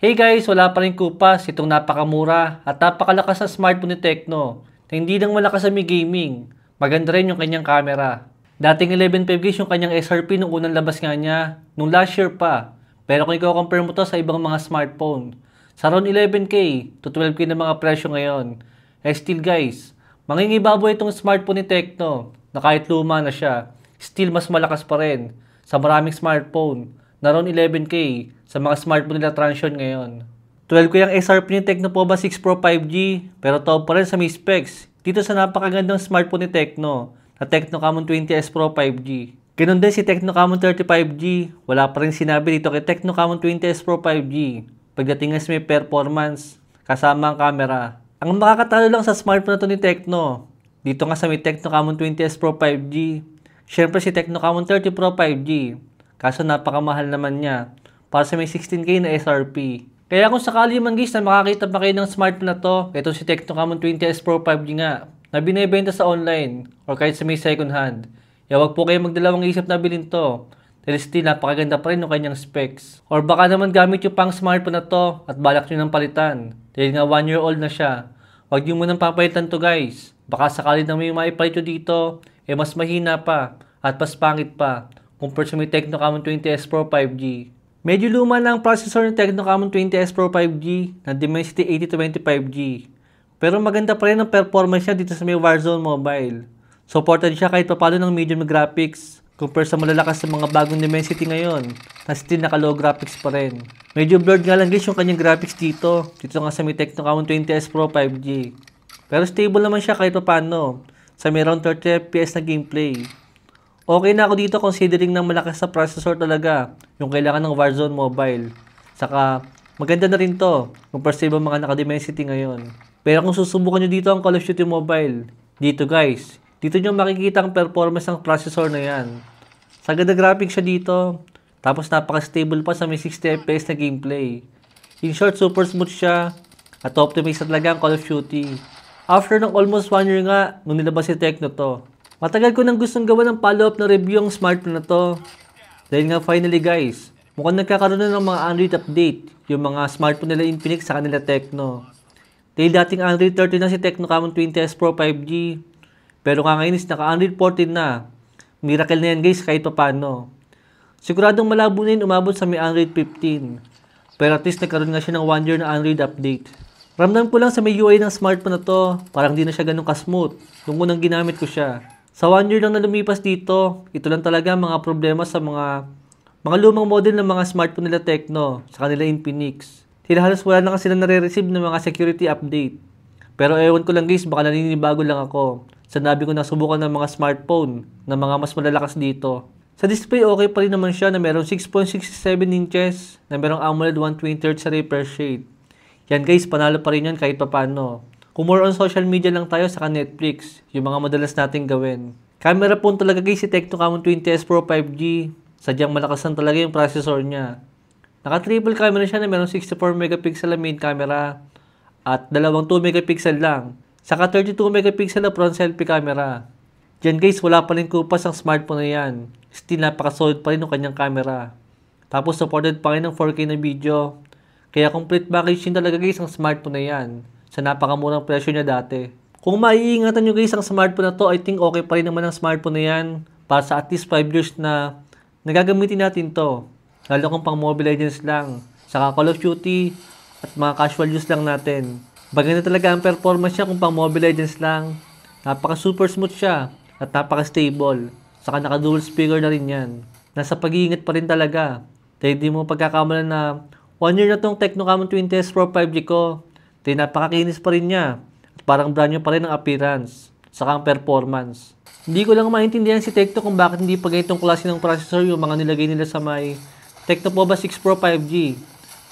Hey guys, wala pa rin kupas itong napakamura at napakalakas na smartphone ni Tecno na hindi lang malakas sa gaming, maganda rin yung kanyang camera. Dating 11.5 gigs yung kanyang SRP nung unang labas nga niya, nung last year pa. Pero kung i-compare mo to sa ibang mga smartphone, sa around 11K to 12K na mga presyo ngayon, still guys, mangingibabaw itong smartphone ni Tecno na kahit luma na siya, still mas malakas pa rin sa maraming smartphone na around 11K sa mga smartphone nila Transsion ngayon. 12K yung SRP ni Tecno Pova 6 Pro 5G pero top pa rin sa may specs dito sa napakagandang smartphone ni Tecno na Tecno Camon 20S Pro 5G. Ganun din si Tecno Camon 35G, wala pa rin sinabi dito kay Tecno Camon 20S Pro 5G pagdating sa may performance kasama ang camera. Ang makakatalo lang sa smartphone na to ni Tecno dito nga sa may Tecno Camon 20S Pro 5G, syempre si Tecno Camon 30 Pro 5G. Kaso napakamahal naman niya para sa may 16K na SRP. Kaya kung sakali man guys na makakita pa kayo ng smartphone na to, ito si Tecno Camon 20S Pro 5G nga, na binibenta sa online or kahit sa may second hand. Kaya wag po kayo magdalawang isip na bilhin to. Dahil still napakaganda pa rin yung kanyang specs. Or baka naman gamit yung pang smartphone na to at balak nyo ng palitan. Dahil nga 1 year old na siya. Wag nyo munang papalitan to guys. Baka sakali na may maipalit nyo dito, mas mahina pa at mas pangit pa compared sa may Tecno Camon 20S Pro 5G. Medyo luma na ang processor ng Tecno Camon 20S Pro 5G na Dimensity 8025G. Pero maganda pa rin ang performance niya dito sa may Warzone Mobile. Supported siya kahit papalo ng medium graphics compared sa malalakas sa mga bagong Dimensity ngayon na still naka-low graphics pa rin. Medyo blurred nga lang guys yung kanyang graphics dito nga sa may Tecno Camon 20S Pro 5G. Pero stable naman siya kahit papano sa may around 30 FPS na gameplay. Okay na ako dito considering ng malakas sa processor talaga yung kailangan ng Warzone Mobile. Saka maganda na rin to compare sa ibang mga naka-Dimensity ngayon. Pero kung susubukan nyo dito ang Call of Duty Mobile, dito guys, dito nyo makikita ang performance ng processor na yan. Sa ganda graphics siya dito, tapos napaka-stable pa sa may 60 FPS na gameplay. In short, super smooth siya at optimize talaga ang Call of Duty. After ng almost 1 year nga nung nilabas si Tecno to, matagal ko nang gustong gawa ng follow-up na review ang smartphone na to. Dahil nga finally guys, mukhang nagkakaroon na ng mga Android update yung mga smartphone nila Infinix sa kanila Tecno. Dahil dating Android 13 na si Tecno Camon 20S Pro 5G. Pero nga ngayon is naka-Android 14 na. Miracle na yan guys kahit papano. Siguradong malabo na yun umabot sa may Android 15. Pero at least nagkaroon nga siya ng 1 year na Android update. Ramdam ko lang sa may UI ng smartphone na to, parang di na siya ganun ka-smooth nung unang ginamit ko siya. Sa 1 year lang na lumipas dito, ito lang talaga mga problema sa mga lumang model ng mga smartphone nila Tecno sa kanila Infinix. Halos wala na kasi sila nare-receive ng mga security update. Pero ewan ko lang guys, baka naninibago lang ako. Sanabi ko na subukan ng mga smartphone na mga mas malalakas dito. Sa display okay pa rin naman siya na merong 6.67 inches na merong AMOLED 120Hz refresh rate. Yan guys, panalo pa rin yan kahit papano. Kung more on social media lang tayo saka Netflix, yung mga madalas nating gawin. Camera phone talaga guys si Tecno Camon 20S Pro 5G. Sadyang malakas lang talaga yung processor niya. Naka triple camera siya na meron 64 megapixel na main camera at dalawang 2 megapixel lang. Saka 32 megapixel na front selfie camera. Diyan guys, wala pa rin kupas ang smartphone na yan. Still napaka-solid pa rin yung kanyang camera. Tapos supported pa rin ng 4K na video. Kaya complete package din talaga guys ang smartphone na yan sa napakamurang presyo niya dati. Kung maiingatan nyo guys ang smartphone na to, I think okay pa rin naman ang smartphone na yan para sa at least 5 years na nagagamitin natin to. Lalo kung pang Mobile Legends lang, saka Call of Duty at mga casual use lang natin. Bagay na talaga ang performance niya kung pang Mobile Legends lang. Napaka super smooth siya at napaka stable. Saka naka dual speaker na rin yan. Nasa pag-iingat pa rin talaga. Dahil di mo pagkakamalan na 1 year na tong Tecno Camon 20S Pro 5G ko. Dahil napakakinis pa rin niya. At parang brand new pa rin ang appearance. Saka ang performance. Hindi ko lang maintindihan si Tecno kung bakit hindi pa ganitong klase ng processor yung mga nilagay nila sa may Tecno Pova 6 Pro 5G.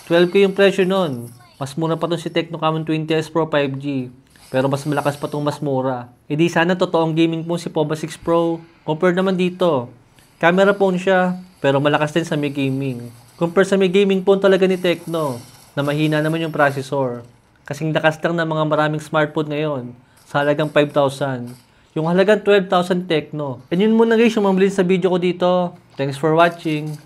12K yung presyo nun. Mas mura pa tong si Tecno Camon 20S Pro 5G. Pero mas malakas pa tong mas mura. E di sana totoong gaming phone si Pova 6 Pro. Compare naman dito. Camera phone siya, pero malakas din sa may gaming. Compare sa may gaming phone talaga ni Tecno, na mahina naman yung processor. Kasing lakas lang ng mga maraming smartphone ngayon sa halagang 5,000. Yung halagang 12,000 Tecno. And yun muna guys yung mambilin sa video ko dito. Thanks for watching.